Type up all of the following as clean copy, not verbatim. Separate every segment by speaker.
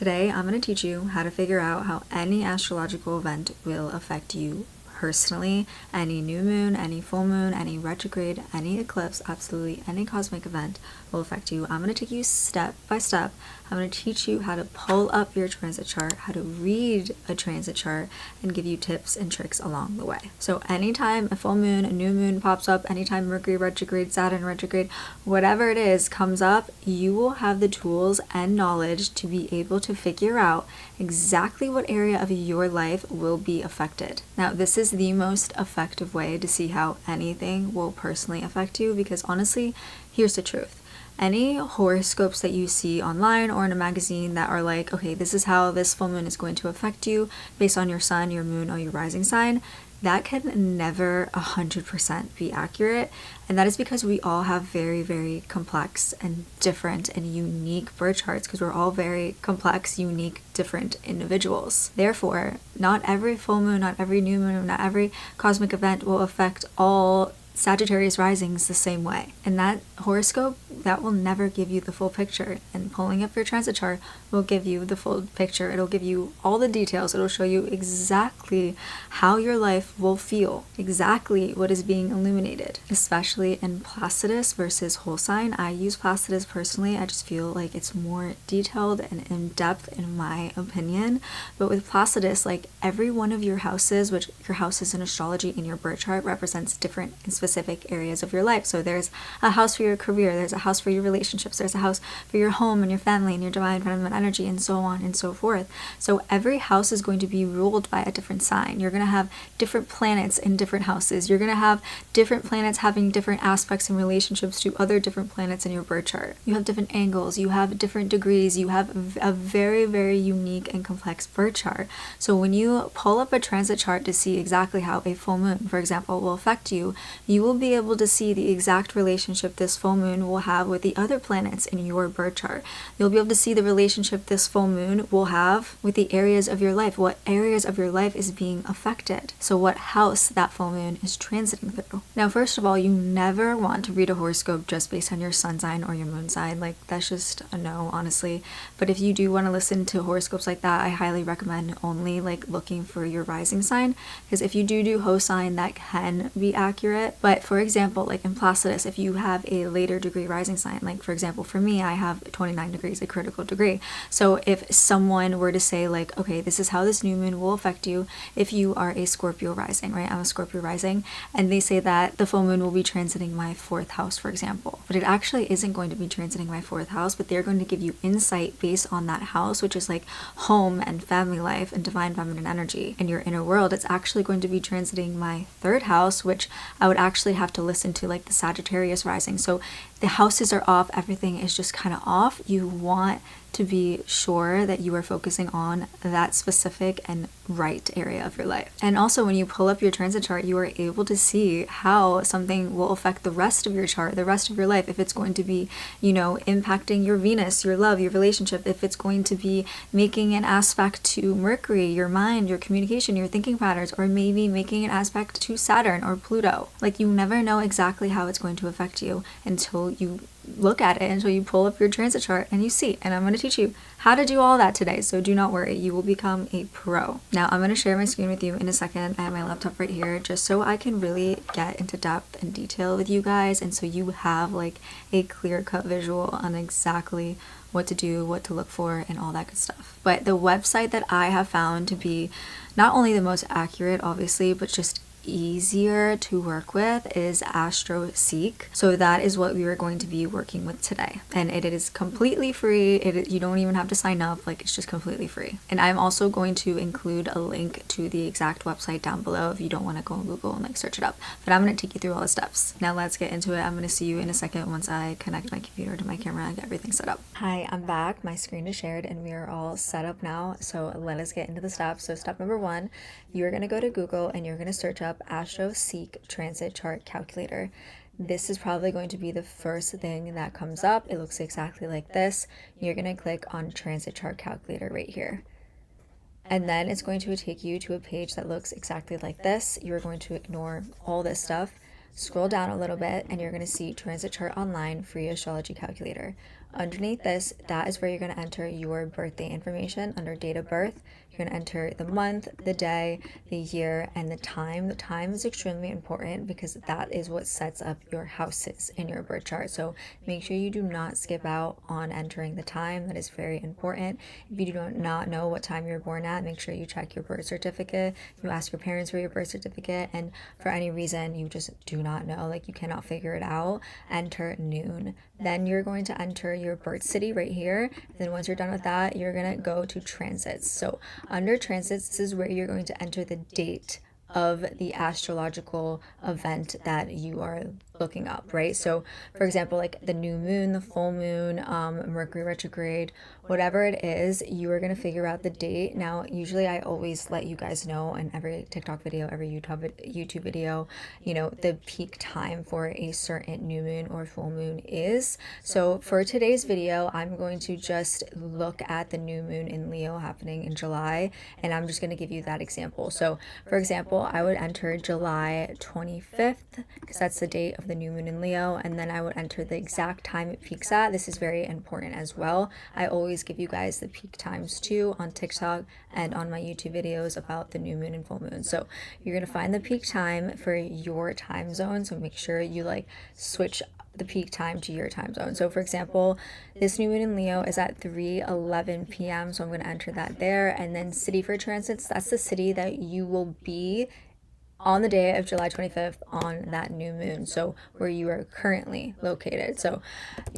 Speaker 1: Today, I'm going to teach you how to figure out how any astrological event will affect you personally. Any new moon, any full moon, any retrograde, any eclipse, absolutely any cosmic event will affect you. I'm going to take you step by step. I'm going to teach you how to pull up your transit chart, how to read a transit chart, and give you tips and tricks along the way. So anytime a full moon, a new moon pops up, anytime Mercury retrograde, Saturn retrograde, whatever it is comes up, you will have the tools and knowledge to be able to figure out exactly what area of your life will be affected. Now, this is the most effective way to see how anything will personally affect you, because honestly, here's the truth. Any horoscopes that you see online or in a magazine that are like, okay, this is how this full moon is going to affect you based on your sun, your moon, or your rising sign, that can never 100% be accurate. And that is because we all have very, very complex and different and unique birth charts, because we're all very complex, unique, different individuals. Therefore, not every full moon, not every new moon, not every cosmic event will affect all Sagittarius risings the same way. And that horoscope, that will never give you the full picture. And pulling up your transit chart will give you the full picture. It'll give you all the details. It'll show you exactly how your life will feel, exactly what is being illuminated, especially in Placidus versus whole sign. I use Placidus personally. I just feel like it's more detailed and in depth in my opinion. But with Placidus, like every one of your houses, which your houses in astrology in your birth chart represents different and specific areas of your life. So there's a house for your career, there's a house for your relationships, there's a house for your home and your family and your divine feminine energy, and so on and so forth. So every house is going to be ruled by a different sign. You're going to have different planets in different houses. You're going to have different planets having different aspects and relationships to other different planets in your birth chart. You have different angles, you have different degrees, you have a very, very unique and complex birth chart. So when you pull up a transit chart to see exactly how a full moon, for example, will affect you, you will be able to see the exact relationship this full moon will have with the other planets in your birth chart. You'll be able to see the relationship this full moon will have with the areas of your life, what areas of your life is being affected. So what house that full moon is transiting through. Now, first of all, you never want to read a horoscope just based on your sun sign or your moon sign. Like, that's just a no, honestly. But if you do want to listen to horoscopes like that, I highly recommend only like looking for your rising sign, because if you do host sign, that can be accurate. But for example, like in Placidus, if you have a later degree rising sign, like for example, for me, I have 29 degrees, a critical degree. So if someone were to say like, okay, this is how this new moon will affect you if you are a Scorpio rising, right? I'm a Scorpio rising, and they say that the full moon will be transiting my fourth house, for example. But it actually isn't going to be transiting my fourth house, but they're going to give you insight based on that house, which is like home and family life and divine feminine energy and your inner world. It's actually going to be transiting my third house, which I would actually have to listen to like the Sagittarius rising. So the houses are off, everything is just kind of off. You want to be sure that you are focusing on that specific and right area of your life. And also when you pull up your transit chart, you are able to see how something will affect the rest of your chart, the rest of your life. If it's going to be, impacting your Venus, your love, your relationship, if it's going to be making an aspect to Mercury, your mind, your communication, your thinking patterns, or maybe making an aspect to Saturn or Pluto. Like, you never know exactly how it's going to affect you until you look at it, until you pull up your transit chart and you see. And I'm going to teach you how to do all that today, so do not worry, you will become a pro. Now I'm going to share my screen with you in a second. I have my laptop right here just so I can really get into depth and detail with you guys, and so you have like a clear-cut visual on exactly what to do, what to look for, and all that good stuff. But the website that I have found to be not only the most accurate, obviously, but just easier to work with is Astro. So that is what we are going to be working with today, and it is completely free. You don't even have to sign up, like it's just completely free. And I'm also going to include a link to the exact website down below if you don't want to go on Google and like search it up, but I'm going to take you through all the steps. Now let's get into it. I'm going to see you in a second once I connect my computer to my camera and get everything set up. Hi, I'm back. My screen is shared and we are all set up now, so let us get into the steps. So step number one, you're going to go to Google and you're going to search up Astro Transit Chart Calculator. This is probably going to be the first thing that comes up. It looks exactly like this. You're going to click on Transit Chart Calculator right here. And then it's going to take you to a page that looks exactly like this. You're going to ignore all this stuff. Scroll down a little bit and you're going to see Transit Chart Online Free Astrology Calculator. Underneath this, that is where you're going to enter your birthday information under date of birth. You're going to enter the month, the day, the year, and the time. The time is extremely important because that is what sets up your houses in your birth chart. So make sure you do not skip out on entering the time. That is very important. If you do not know what time you're born at, make sure you check your birth certificate. You ask your parents for your birth certificate, and for any reason you just do not know, like you cannot figure it out, enter noon. Then you're going to enter your birth city right here. Then once you're done with that, you're going to go to transits. So under transits, this is where you're going to enter the date of the astrological event that you are looking up, right? So for example, like the new moon, the full moon, Mercury retrograde, whatever it is, you are going to figure out the date. Now usually I always let you guys know in every TikTok video, every YouTube video, you know, the peak time for a certain new moon or full moon is. So for today's video, I'm going to just look at the new moon in Leo happening in July, and I'm just going to give you that example. So for example, I would enter July 25th because that's the date of the new moon in Leo, and then I would enter the exact time it peaks at. This is very important as well. I always give you guys the peak times too on TikTok and on my YouTube videos about the new moon and full moon. So you're going to find the peak time for your time zone. So make sure you like switch the peak time to your time zone. So for example, this new moon in Leo is at 3:11 p.m. So I'm going to enter that there. And then city for transits, that's the city that you will be on the day of July 25th on that new moon, so where you are currently located. So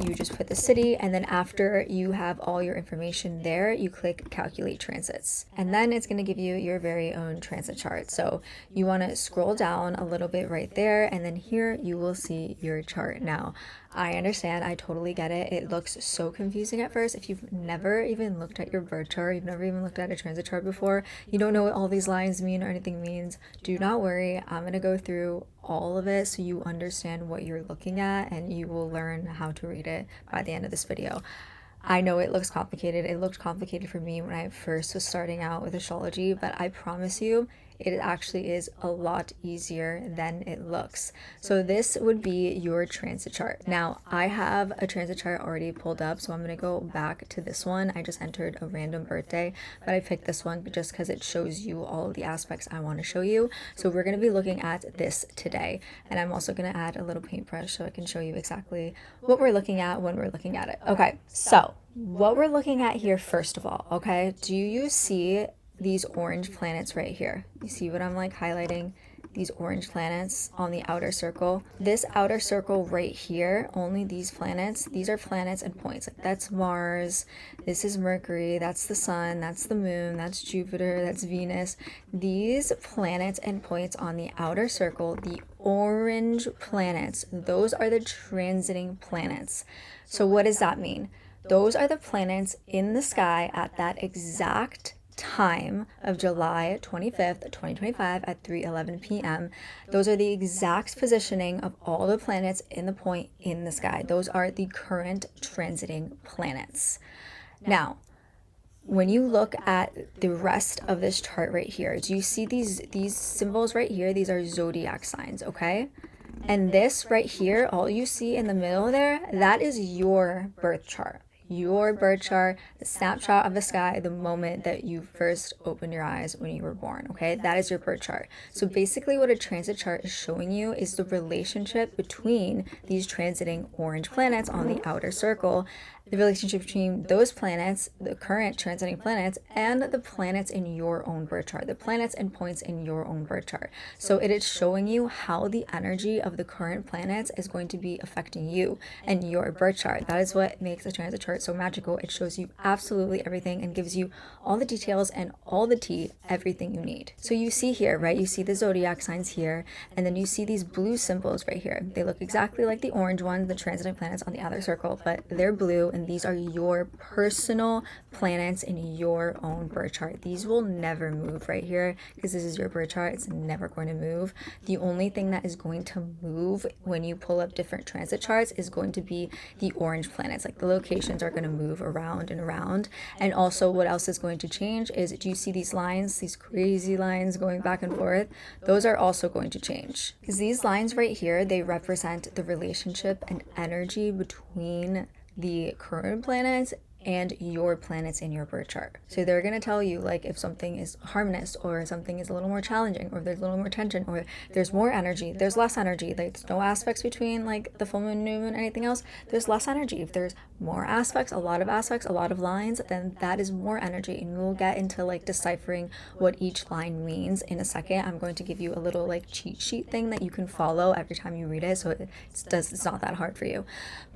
Speaker 1: you just put the city, and then after you have all your information there, you click calculate transits, and then it's going to give you your very own transit chart. So you want to scroll down a little bit right there, and then here you will see your chart. Now I understand, I totally get it. It looks so confusing at first. If you've never even looked at your birth chart, you've never even looked at a transit chart before, you don't know what all these lines mean or anything means, do not worry. I'm going to go through all of it so you understand what you're looking at, and you will learn how to read it by the end of this video. I know it looks complicated. It looked complicated for me when I first was starting out with astrology, but I promise you, it actually is a lot easier than it looks. So this would be your transit chart. Now, I have a transit chart already pulled up, so I'm going to go back to this one. I just entered a random birthday, but I picked this one just because it shows you all of the aspects I want to show you. So we're going to be looking at this today, and I'm also going to add a little paintbrush so I can show you exactly what we're looking at when we're looking at it. Okay, so what we're looking at here, first of all, okay, do you see these orange planets right here? You see what I'm like highlighting? These orange planets on the outer circle. This outer circle right here, only these planets, these are planets and points. Like that's Mars, this is Mercury, that's the sun, that's the moon, that's Jupiter, that's Venus. These planets and points on the outer circle, the orange planets, those are the transiting planets. So what does that mean? Those are the planets in the sky at that exact time of July 25th, 2025 at 3:11 p.m. Those are the exact positioning of all the planets in the point in the sky. Those are the current transiting planets. Now, when you look at the rest of this chart right here, do you see these symbols right here? These are zodiac signs, okay? And this right here, all you see in the middle there, that is your birth chart. Your birth chart, the snapshot of the sky, the moment that you first opened your eyes when you were born, okay? That is your birth chart. So basically what a transit chart is showing you is the relationship between these transiting orange planets on the outer circle, the relationship between those planets, the current transiting planets, and the planets in your own birth chart, the planets and points in your own birth chart. So it is showing you how the energy of the current planets is going to be affecting you and your birth chart. That is what makes a transit chart so magical. It shows you absolutely everything and gives you all the details and all the tea, everything you need. So you see here, right? You see the zodiac signs here, and then you see these blue symbols right here. They look exactly like the orange ones, the transiting planets on the outer circle, but they're blue, and these are your personal planets in your own birth chart. These will never move right here because this is your birth chart. It's never going to move. The only thing that is going to move when you pull up different transit charts is going to be the orange planets. Like the locations are going to move around and around. And also what else is going to change is, do you see these lines, these crazy lines going back and forth? Those are also going to change because these lines right here, they represent the relationship and energy between the current planets and your planets in your birth chart. So they're going to tell you like if something is harmonious or something is a little more challenging, or there's a little more tension, or there's more energy, there's less energy. Like there's no aspects between like the full moon, new moon, anything else. There's less energy. If there's more aspects, a lot of lines, then that is more energy. And we'll get into like deciphering what each line means in a second. I'm going to give you a little like cheat sheet thing that you can follow every time you read it, so it's not that hard for you.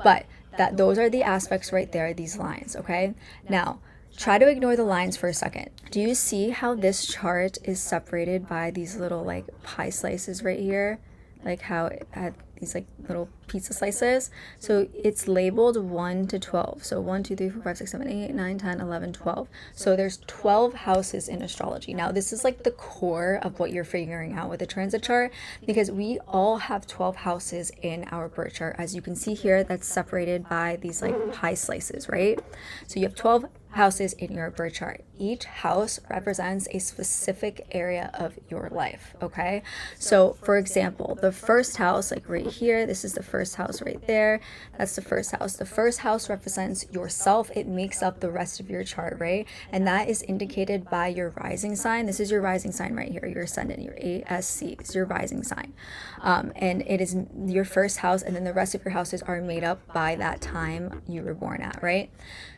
Speaker 1: But those are the aspects right there, these lines, okay? Now, try to ignore the lines for a second. Do you see how this chart is separated by these little like pie slices right here? Like how it had these like little pizza slices. So it's labeled 1 to 12. So 1, 2, 3, 4, 5, 6, 7, 8, 9, 10, 11, 12. So there's 12 houses in astrology. Now this is like the core of what you're figuring out with the transit chart, because we all have 12 houses in our birth chart. As you can see here, that's separated by these like pie slices, right? So you have 12 houses in your birth chart. Each house represents a specific area of your life, okay? So for example, the first house, like right here, this is the first house right there. That's the first house. The first house represents yourself. It makes up the rest of your chart, right? And that is indicated by your rising sign. This is your rising sign right here, your ascendant, your ASC is your rising sign. And it is your first house, and then the rest of your houses are made up by that time you were born at, right?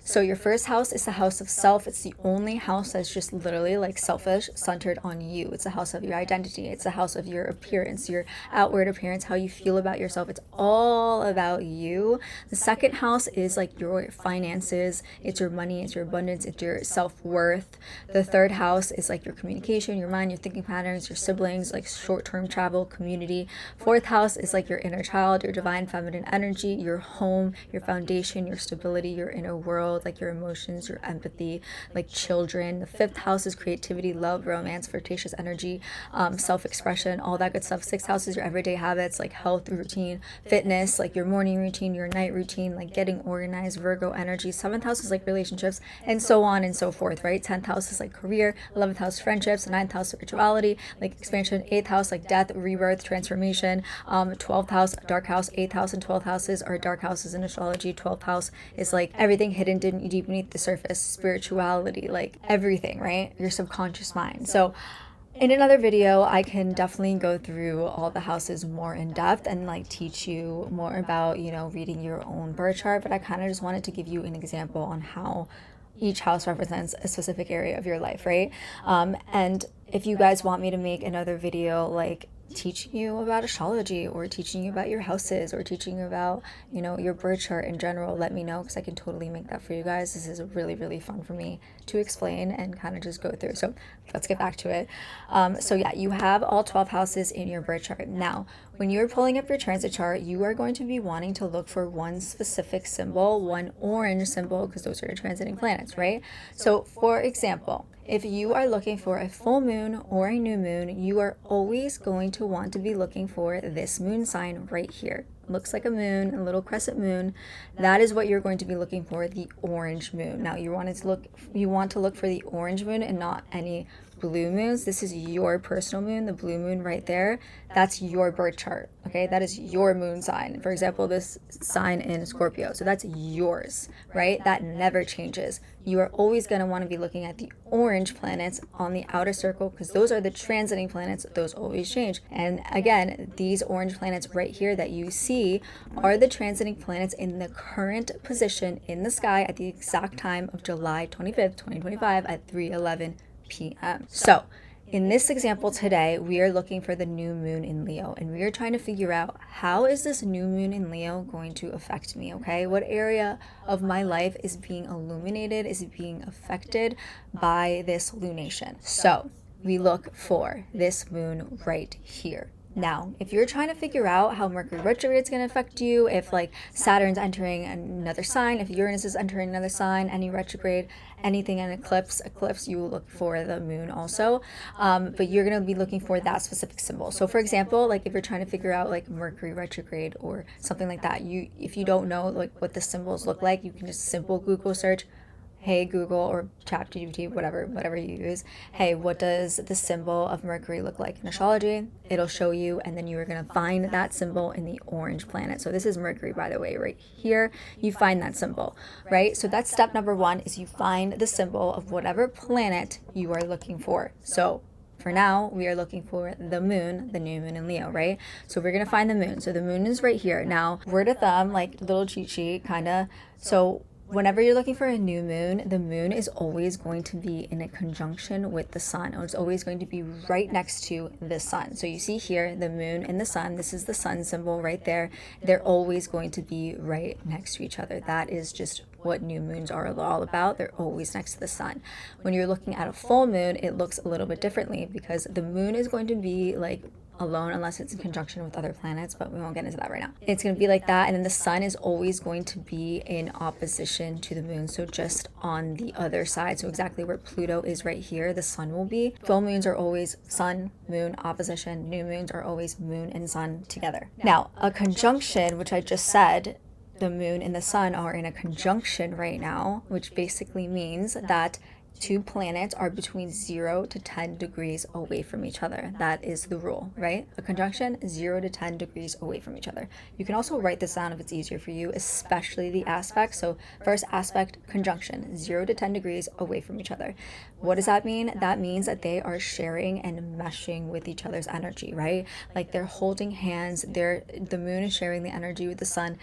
Speaker 1: So your first house is the house of self. It's the only house that's just literally like selfish, centered on you. It's the house of your identity. It's the house of your appearance, your outward appearance, how you feel about yourself. It's all about you. The second house is like your finances. It's your money. It's your abundance. It's your self-worth. The third house is like your communication, your mind, your thinking patterns, your siblings, like short-term travel, community. Fourth house is like your inner child, your divine feminine energy, your home, your foundation, your stability, your inner world, like your emotions, your empathy, like children. The fifth house is creativity, love, romance, flirtatious energy, self-expression, all that good stuff. Sixth house is your everyday habits, like health, routine, fitness, like your morning routine, your night routine, like getting organized, Virgo energy. Seventh house is like relationships, and so on and so forth, right? 10th house is like career, 11th house friendships, 9th house spirituality, like expansion, 8th house like death, rebirth, transformation, 12th house dark house. 8th house and 12th houses are dark houses in astrology. 12th house is like everything hidden deep beneath the surface, spirituality, like everything, right? Your subconscious mind. So in another video, I can definitely go through all the houses more in depth and like teach you more about, you know, reading your own birth chart, but I kind of just wanted to give you an example on how each house represents a specific area of your life, right? And if you guys want me to make another video like teaching you about astrology, or teaching you about your houses, or teaching you about, you know, your birth chart in general, let me know, because I can totally make that for you guys. This is really, really fun for me to explain and kind of just go through. So let's get back to it. So yeah, you have all 12 houses in your birth chart. Now, when you're pulling up your transit chart, you are going to be wanting to look for one specific symbol, one orange symbol, because those are the transiting planets, right? So for example, if you are looking for a full moon or a new moon, you are always going to want to be looking for this moon sign right here. Looks like a moon, a little crescent moon. That is what you're going to be looking for, the orange moon. Now you want to look for the orange moon and not any blue moons. This is your personal moon, the blue moon right there. That's your birth chart, okay? That is your moon sign. For example, this sign in Scorpio. So that's yours, right? That never changes. You are always going to want to be looking at the orange planets on the outer circle, because those are the transiting planets. Those always change. And again, these orange planets right here that you see are the transiting planets in the current position in the sky at the exact time of July 25th, 2025 at 3:11 p.m. So in this example today, we are looking for the new moon in Leo, and we are trying to figure out, how is this new moon in Leo going to affect me, okay? What area of my life is being illuminated, is being affected by this lunation? So we look for this moon right here. Now, if you're trying to figure out how Mercury retrograde is going to affect you, if like Saturn's entering another sign, if Uranus is entering another sign, any retrograde, anything in eclipse, you will look for the moon also. But you're going to be looking for that specific symbol. So for example, like if you're trying to figure out like Mercury retrograde or something like that, if you don't know like what the symbols look like, you can just simple Google search hey Google or ChatGPT, whatever you use, hey, what does the symbol of Mercury look like in astrology? It'll show you, and then you are going to find that symbol in the orange planet. So this is Mercury, by the way, right here. You find that symbol, right? So that's step number one, is you find the symbol of whatever planet you are looking for. So for now, we are looking for the moon, the new moon in Leo, right? So we're going to find the moon. So the moon is right here. Now, word of thumb, like little cheat sheet, kind of. So whenever you're looking for a new moon, the moon is always going to be in a conjunction with the sun. It's always going to be right next to the sun. So you see here, the moon and the sun, this is the sun symbol right there. They're always going to be right next to each other. That is just what new moons are all about. They're always next to the sun. When you're looking at a full moon, it looks a little bit differently because the moon is going to be like alone unless it's in conjunction with other planets, but we won't get into that right now. It's going to be like that, and then the sun is always going to be in opposition to the moon, so just on the other side. So exactly where Pluto is right here, the sun will be. Full moons are always sun, moon, opposition. New moons are always moon and sun together. Now, a conjunction, which I just said, the moon and the sun are in a conjunction right now, which basically means that two planets are between 0 to 10 degrees away from each other. That is the rule, right? A conjunction, 0 to 10 degrees away from each other. You can also write this down if it's easier for you, especially the aspects. So first aspect, conjunction, 0 to 10 degrees away from each other. What does that mean? That means that they are sharing and meshing with each other's energy, right? Like they're holding hands. The moon is sharing the energy with the sun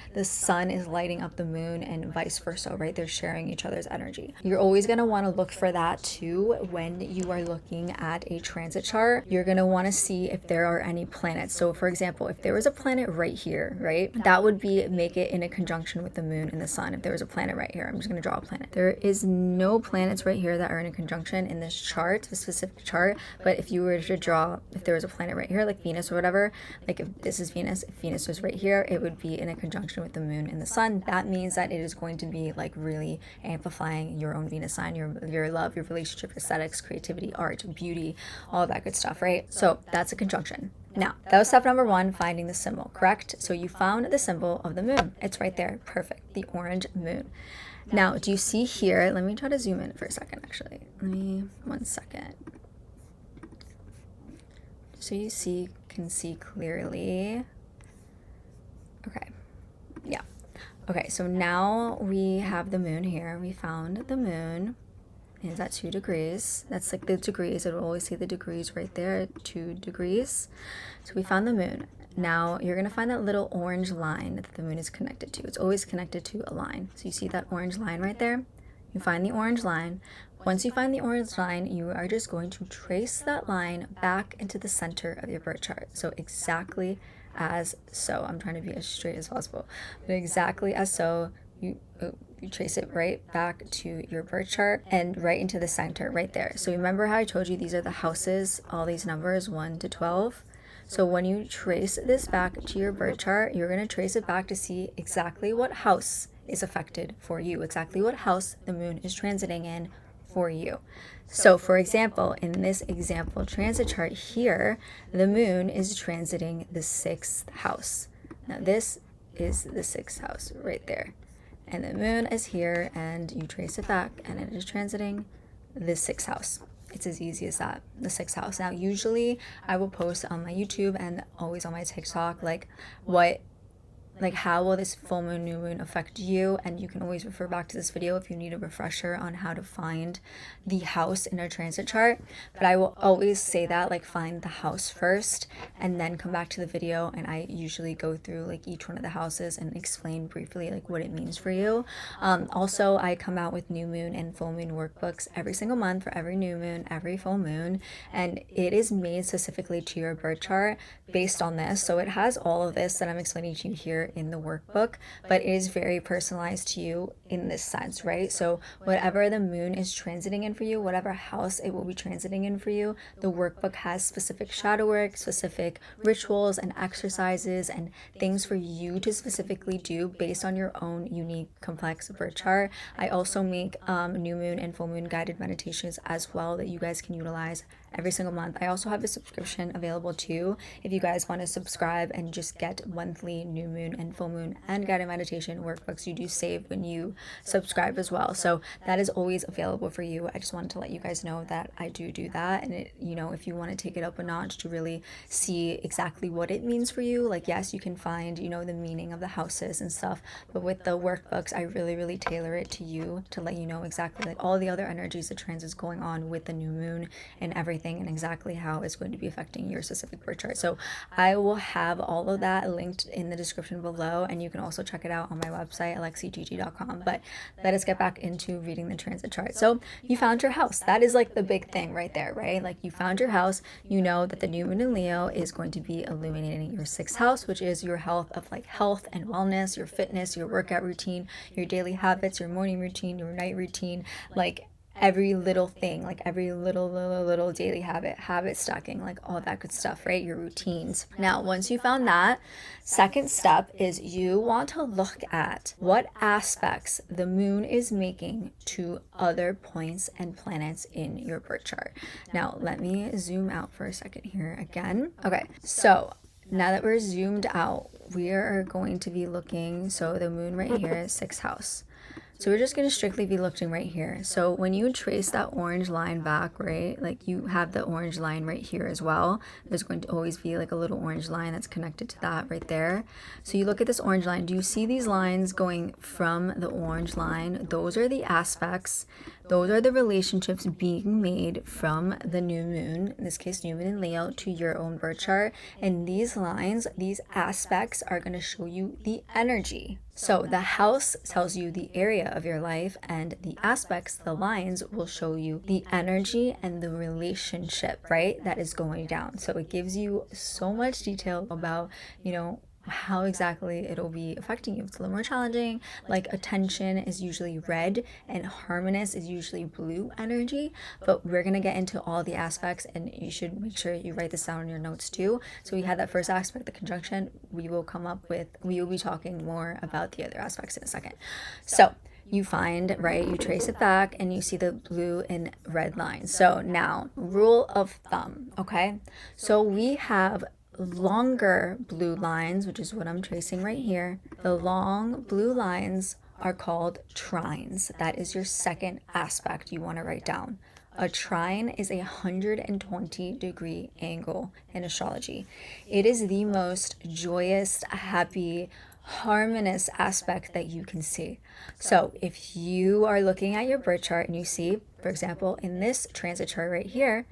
Speaker 1: is lighting up the moon, and vice versa, right? They're sharing each other's energy. You're always going to want to look for that too when you are looking at a transit chart. You're going to want to see if there are any planets. So for example, if there was a planet right here, right, that would make it in a conjunction with the moon and the sun. If there was a planet right here, I'm just going to draw a planet. There is no planets right here that are in a conjunction in this chart, the specific chart. But if you were to draw, if there was a planet right here, like Venus or whatever, like if this is Venus, if Venus was right here, it would be in a conjunction with the moon and the sun. That means that it is going to be like really amplifying your own Venus sign, your love, your relationship, aesthetics, creativity, art, beauty, all that good stuff, right? So that's a conjunction. Now, that was step number one, finding the symbol, correct? So you found the symbol of the moon. It's right there. Perfect. The orange moon. Now, do you see here? Let me try to zoom in for a second, actually. 1 second. So you can see clearly. Okay. Yeah. Okay, so now we have the moon here. We found the moon. Is at 2 degrees. That's like the degrees. It will always say the degrees right there at 2 degrees. So we found the moon. Now you're going to find that little orange line that the moon is connected to. It's always connected to a line. So you see that orange line right there? You find the orange line. Once you find the orange line, you are just going to trace that line back into the center of your birth chart. So exactly as so. I'm trying to be as straight as possible. But exactly as so, you trace it right back to your birth chart and right into the center right there. So remember how I told you these are the houses, all these numbers 1 to 12. So when you trace this back to your birth chart, you're going to trace it back to see exactly what house is affected for you, exactly what house the moon is transiting in for you. So for example, in this example transit chart here, the moon is transiting the 6th house. Now this is the 6th house right there. And the moon is here, and you trace it back, and it is transiting the 6th house. It's as easy as that, the 6th house. Now, usually I will post on my YouTube and always on my TikTok, how will this full moon, new moon affect you? And you can always refer back to this video if you need a refresher on how to find the house in a transit chart. But I will always say that, find the house first and then come back to the video. And I usually go through each one of the houses and explain briefly what it means for you. Also, I come out with new moon and full moon workbooks every single month for every new moon, every full moon. And it is made specifically to your birth chart based on this. So it has all of this that I'm explaining to you here in the workbook, but it is very personalized to you in this sense, right? So whatever the moon is transiting in for you, whatever house it will be transiting in for you, the workbook has specific shadow work, specific rituals and exercises and things for you to specifically do based on your own unique complex birth chart. I also make new moon and full moon guided meditations as well that you guys can utilize every single month. I also have a subscription available too if you guys want to subscribe and just get monthly new moon and full moon and guided meditation workbooks you do save when you subscribe as well. So that is always available for you. I just wanted to let you guys know that I do that. And it, you know, if you want to take it up a notch to really see exactly what it means for you, like, yes, you can find, you know, the meaning of the houses and stuff, but with the workbooks, I really tailor it to you to let you know exactly like all the other energies, the transits going on with the new moon and everything, and exactly how it's going to be affecting your specific birth chart. So I will have all of that linked in the description below, and you can also check it out on my website, alexigg.com. But let us get back into reading the transit chart. So you found your house. That is like the big thing right there, right? Like, you found your house. You know that the new moon in Leo is going to be illuminating your 6th house, which is your health of like health and wellness, your fitness, your workout routine, your daily habits, your morning routine, your night routine, like every little thing, like every little daily habit stacking, like all that good stuff, right? Your routines. Now, once you found that, second step is you want to look at what aspects the moon is making to other points and planets in your birth chart. Now, let me zoom out for a second here again. Okay, so now that we're zoomed out, we are going to be looking, so the moon right here is 6th house. So we're just going to strictly be looking right here. So when you trace that orange line back, right, like you have the orange line right here as well. There's going to always be like a little orange line that's connected to that right there. So you look at this orange line. Do you see these lines going from the orange line? Those are the aspects. Those are the relationships being made from the new moon, in this case, new moon in Leo, to your own birth chart. And these lines, these aspects are going to show you the energy. So the house tells you the area of your life, and the aspects, the lines, will show you the energy and the relationship, right, that is going down. So it gives you so much detail about, you know, how exactly it'll be affecting you. It's a little more challenging. Like, attention is usually red and harmonious is usually blue energy, but we're going to get into all the aspects, and you should make sure you write this down in your notes too. So we had that first aspect, the conjunction. We will be talking more about the other aspects in a second. So you find, right, you trace it back and you see the blue and red lines. So now, rule of thumb, okay? So we have longer blue lines, which is what I'm tracing right here. The long blue lines are called trines. That is your second aspect you want to write down. A trine is a 120-degree angle in astrology. It is the most joyous, happy, harmonious aspect that you can see. So if you are looking at your birth chart and you see, for example, in this transit chart right here,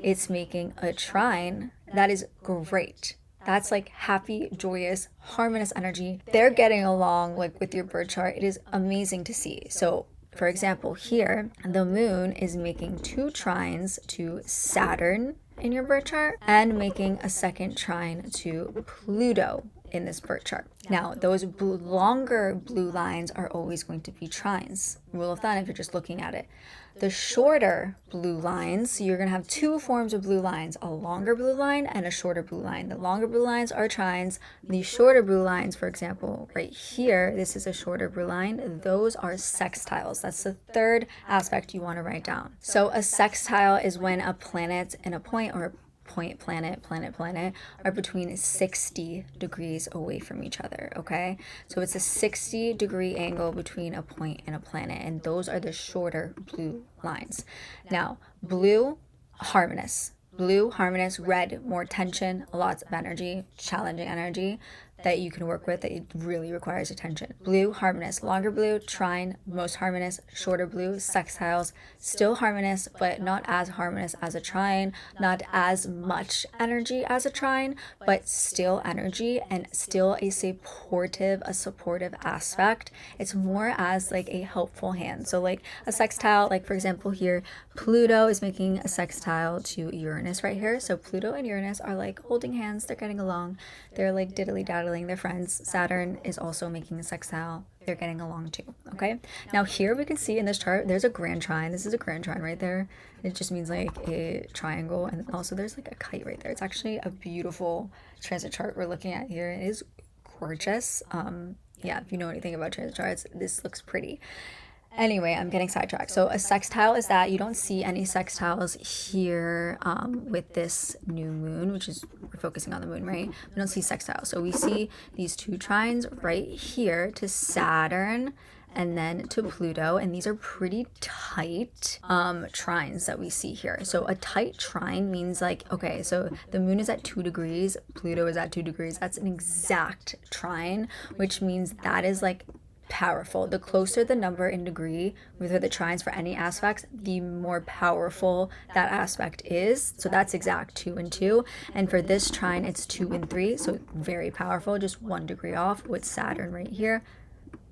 Speaker 1: it's making a trine, that is great. That's like happy, joyous, harmonious energy. They're getting along like with your birth chart. It is amazing to see. So for example, here, the moon is making 2 trines to Saturn in your birth chart and making a second trine to Pluto in this birth chart. Now, those longer blue lines are always going to be trines. Rule of thumb, if you're just looking at it. The shorter blue lines, so you're going to have 2 forms of blue lines, a longer blue line and a shorter blue line. The longer blue lines are trines. The shorter blue lines, for example, right here, this is a shorter blue line. Those are sextiles. That's the third aspect you want to write down. So a sextile is when a planet and a point, or planet are between 60 degrees away from each other, okay? So it's a 60-degree angle between a point and a planet, and those are the shorter blue lines. Now, blue, harmonious. Red, more tension, lots of energy, challenging energy that you can work with that it really requires attention. Blue, harmonious. Longer blue, trine, most harmonious. Shorter blue, sextiles, still harmonious, but not as harmonious as a trine, not as much energy as a trine, but still energy and still a supportive aspect. It's more as like a helpful hand. So like a sextile, like for example here, Pluto is making a sextile to Uranus right here. So Pluto and Uranus are like holding hands, they're getting along, they're like diddly-daddling, they're friends. Saturn is also making a sextile, they're getting along too, okay? Now here we can see in this chart, there's a grand trine. This is a grand trine right there. It just means like a triangle, and also there's like a kite right there. It's actually a beautiful transit chart we're looking at here. It is gorgeous. Yeah, if you know anything about transit charts, this looks pretty. Anyway, I'm getting sidetracked. So a sextile is that you don't see any sextiles here with this new moon, which is, we're focusing on the moon, right? We don't see sextiles. So we see these two trines right here to Saturn and then to Pluto, and these are pretty tight trines that we see here. So a tight trine means like, okay, so the moon is at 2 degrees, Pluto is at 2 degrees. That's an exact trine, which means that is like powerful. The closer the number in degree with the trines for any aspects, the more powerful that aspect is. So that's exact, 2 and 2. And for this trine, it's 2 and 3. So very powerful, just 1 degree off with Saturn right here,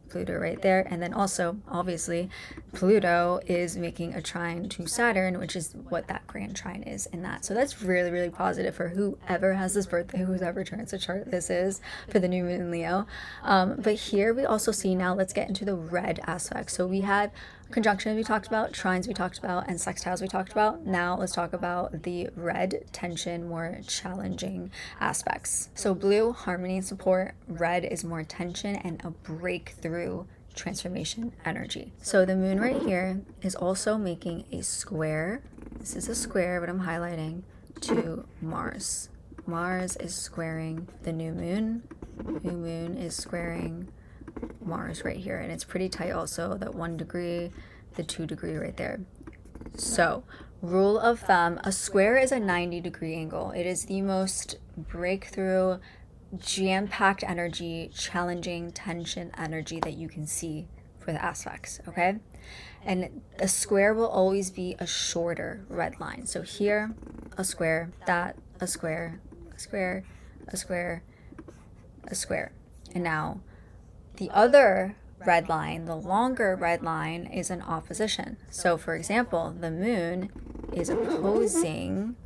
Speaker 1: Pluto right there. And then also, obviously, Pluto is making a trine to Saturn, which is what that grand trine is in that. So that's really, really positive for whoever has this birthday, whoever turns the chart this is for the new moon in Leo. But here we also see, now let's get into the red aspect. So we had conjunctions we talked about, trines we talked about, and sextiles we talked about. Now let's talk about the red tension, more challenging aspects. So blue, harmony and support. Red is more tension and a breakthrough transformation energy. So the moon right here is also making a square. This is a square, but I'm highlighting to Mars. Mars is squaring the new moon. New moon is squaring Mars right here, and it's pretty tight also, that 1 degree, the 2 degree right there. So rule of thumb, a square is a 90-degree angle. It is the most breakthrough, jam-packed energy, challenging tension energy that you can see for the aspects, okay? And a square will always be a shorter red line. So here, a square, that, a square, a square, a square, a square. And now the other red line, the longer red line, is an opposition. So for example, the moon is opposing,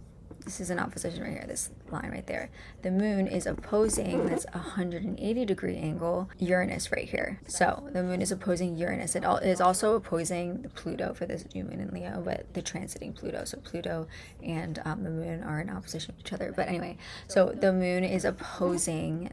Speaker 1: this is an opposition right here, this line right there. The moon is opposing, that's a 180-degree angle, Uranus right here. So the moon is opposing Uranus. It is also opposing Pluto for this new moon in Leo, but the transiting Pluto. So Pluto and the moon are in opposition to each other. But anyway, so the moon is opposing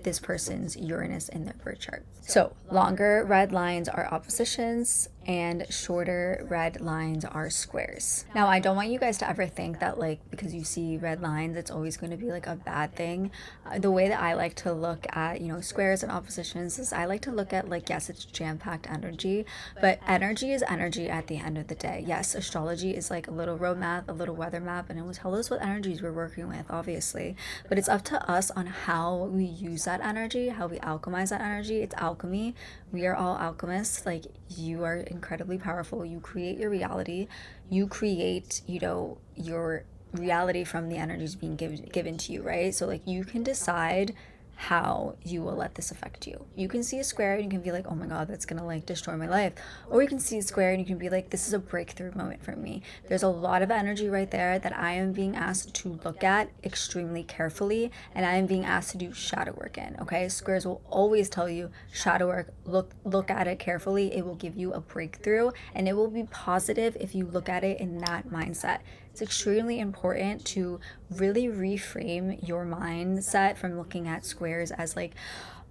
Speaker 1: this person's Uranus in their birth chart. So longer red lines are oppositions and shorter red lines are squares. Now, I don't want you guys to ever think that like because you see red lines it's always going to be like a bad thing. The way that I like to look at, you know, squares and oppositions is I like to look at like, yes, it's jam-packed energy, but energy is energy at the end of the day. Yes, astrology is like a little road map, a little weather map, and it will tell us what energies we're working with, obviously, but it's up to us on how we use that energy, how we alchemize that energy. It's alchemy. We are all alchemists. Like, you are incredibly powerful. You create your reality. You create, you know, your reality from the energies being given to you, right? So like you can decide how you will let this affect you. You can see a square and you can be like, oh my god, that's gonna like destroy my life. Or you can see a square and you can be like, this is a breakthrough moment for me. There's a lot of energy right there that I am being asked to look at extremely carefully, and I am being asked to do shadow work in, okay? Squares will always tell you shadow work, look at it carefully. It will give you a breakthrough, and it will be positive if you look at it in that mindset. It's extremely important to really reframe your mindset from looking at squares as like,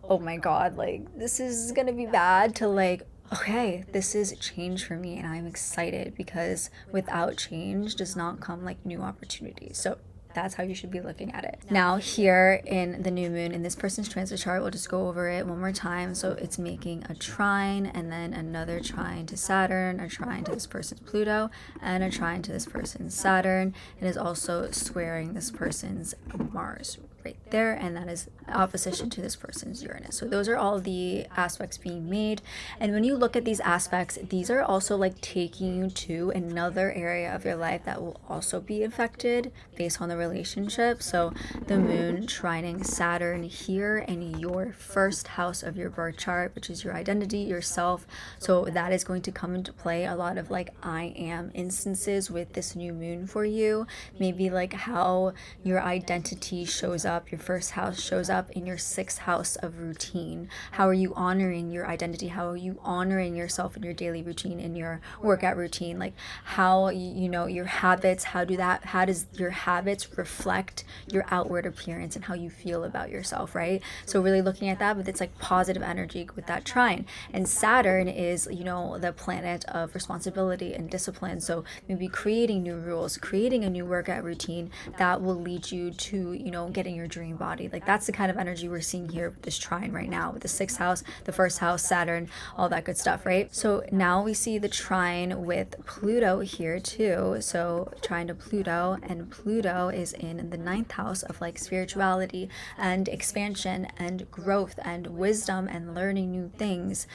Speaker 1: oh my god, like this is gonna be bad, to like, okay, this is change for me and I'm excited, because without change does not come like new opportunities. So that's how you should be looking at it. Now here in the new moon, in this person's transit chart, we'll just go over it one more time. So it's making a trine, and then another trine to Saturn, a trine to this person's Pluto, and a trine to this person's Saturn. It is also squaring this person's Mars right there, and that is opposition to this person's Uranus. So those are all the aspects being made, and when you look at these aspects, these are also like taking you to another area of your life that will also be affected based on the relationship. So the moon trining Saturn here in your first house of your birth chart, which is your identity, yourself. So that is going to come into play a lot of like I am instances with this new moon for you. Maybe like how your identity shows up up, your first house shows up in your sixth house of routine. How are you honoring your identity? How are you honoring yourself in your daily routine, in your workout routine? Like how, you know, your habits, how does your habits reflect your outward appearance and how you feel about yourself, right? So really looking at that, but it's like positive energy with that trine. And Saturn is, you know, the planet of responsibility and discipline. So maybe creating new rules, creating a new workout routine that will lead you to, you know, getting your dream body. Like that's the kind of energy we're seeing here with this trine right now, with the sixth house, the first house, Saturn, all that good stuff, right? So now we see the trine with Pluto here too. So trine to Pluto, and Pluto is in the ninth house of like spirituality and expansion and growth and wisdom and learning new things.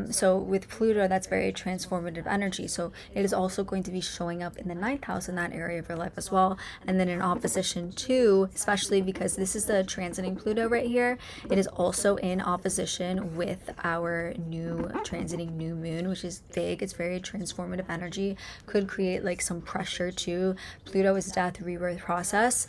Speaker 1: So with Pluto, that's very transformative energy. So it is also going to be showing up in the ninth house in that area of your life as well. And then in opposition to, especially because this is the transiting Pluto right here, it is also in opposition with our new transiting new moon, which is big. It's very transformative energy, could create like some pressure too. Pluto is death, rebirth process.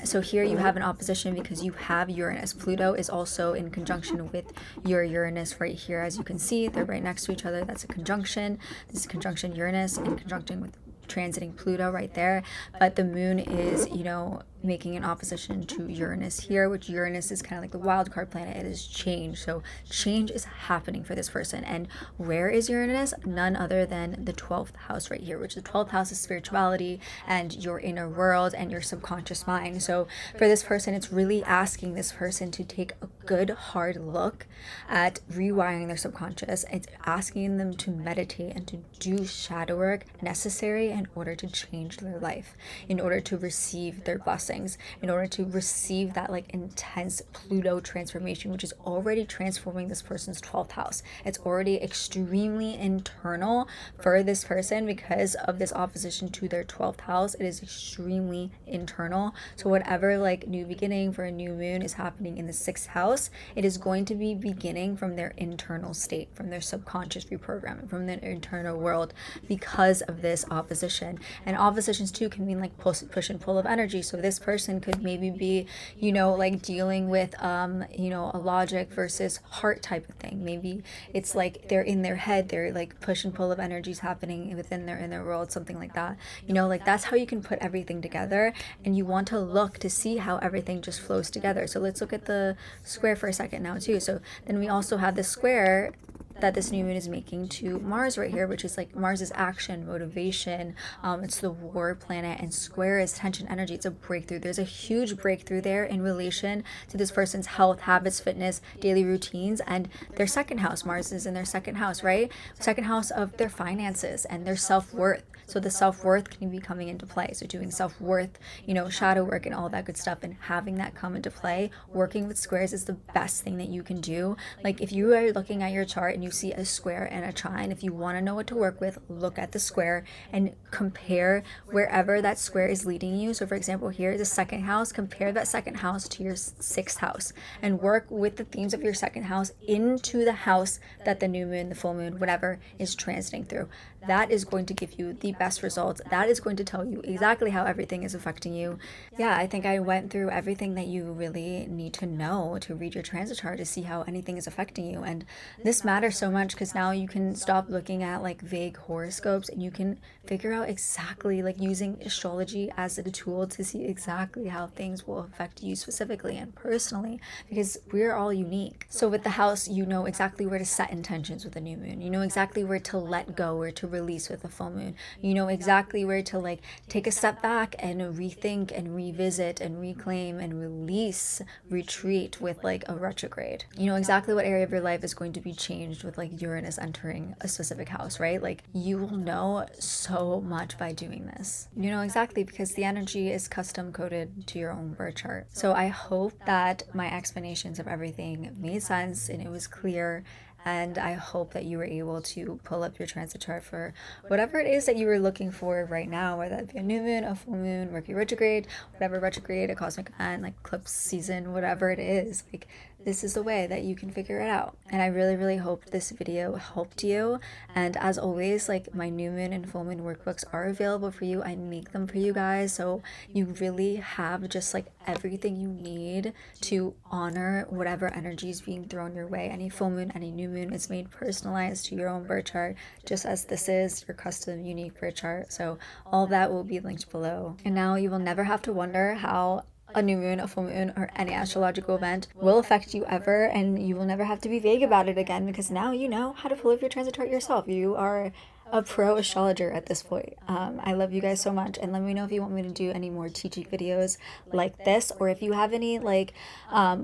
Speaker 1: So here you have an opposition because you have Uranus. Pluto is also in conjunction with your Uranus right here. As you can see, they're right next to each other. That's a conjunction. This is conjunction Uranus in conjunction with transiting Pluto right there. But the moon is, you know, making an opposition to Uranus here, which Uranus is kind of like the wild card planet. It is change. So change is happening for this person. And where is Uranus? None other than the 12th house right here, which the 12th house is spirituality and your inner world and your subconscious mind. So for this person, it's really asking this person to take a good hard look at rewiring their subconscious. It's asking them to meditate and to do shadow work necessary in order to change their life, in order to receive their blessings, in order to receive that like intense Pluto transformation, which is already transforming this person's 12th house. It's already extremely internal for this person because of this opposition to their 12th house. It is extremely internal. So whatever like new beginning for a new moon is happening in the 6th house, it is going to be beginning from their internal state, from their subconscious reprogramming, from their internal world, because of this opposition. And oppositions too can mean like push and pull of energy. So this person could maybe be, you know, like dealing with you know, a logic versus heart type of thing. Maybe it's like they're in their head, they're like push and pull of energies happening within their inner world, something like that. You know, like that's how you can put everything together, and you want to look to see how everything just flows together. So let's look at the square for a second now too. So then we also have the square that this new moon is making to Mars right here, which is like Mars is action, motivation, it's the war planet, and square is tension energy. It's a breakthrough. There's a huge breakthrough there in relation to this person's health, habits, fitness, daily routines, and their second house. Mars is in their second house, right? Second house of their finances and their self-worth. So the self-worth can be coming into play. So doing self-worth, you know, shadow work and all that good stuff, and having that come into play, working with squares is the best thing that you can do. Like if you are looking at your chart and you see a square and a trine, if you want to know what to work with, look at the square and compare wherever that square is leading you. So for example, here is the second house. Compare that second house to your 6th house and work with the themes of your second house into the house that the new moon, the full moon, whatever is transiting through. That is going to give you the best results. That is going to tell you exactly how everything is affecting you. Yeah, I think I went through everything that you really need to know to read your transit chart to see how anything is affecting you. And this matters so much because now you can stop looking at like vague horoscopes and you can figure out exactly, like using astrology as a tool to see exactly how things will affect you specifically and personally, because we're all unique. So with the house, you know exactly where to set intentions with the new moon. You know exactly where to let go, where to release with the full moon. You know exactly where to like take a step back and rethink and revisit and reclaim and release, retreat with like a retrograde. You know exactly what area of your life is going to be changed with like Uranus entering a specific house, right? Like you will know so much by doing this. You know exactly, because the energy is custom coded to your own birth chart. So I hope that my explanations of everything made sense and it was clear. And I hope that you were able to pull up your transit chart for whatever it is that you were looking for right now, whether that be a new moon, a full moon, Mercury retrograde, whatever retrograde, a cosmic event, like eclipse season, whatever it is. Like this is the way that you can figure it out. And I really, really hope this video helped you. And as always, like, my new moon and full moon workbooks are available for you. I make them for you guys, so you really have just like everything you need to honor whatever energy is being thrown your way. Any full moon, any new moon is made personalized to your own birth chart, just as this is your custom unique birth chart. So all that will be linked below. And now you will never have to wonder how a new moon, a full moon, or any astrological event will affect you ever, and you will never have to be vague about it again, because now you know how to pull up your transit chart yourself. You are a pro astrologer at this point. I love you guys so much, and let me know if you want me to do any more teaching videos like this, or if you have any like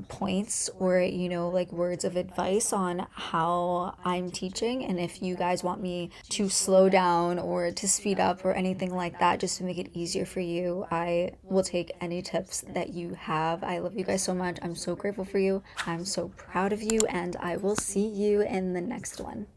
Speaker 1: points or like words of advice on how I'm teaching, and if you guys want me to slow down or to speed up or anything like that, just to make it easier for you. I will take any tips that you have. I love you guys so much. I'm so grateful for you. I'm so proud of you, and I will see you in the next one.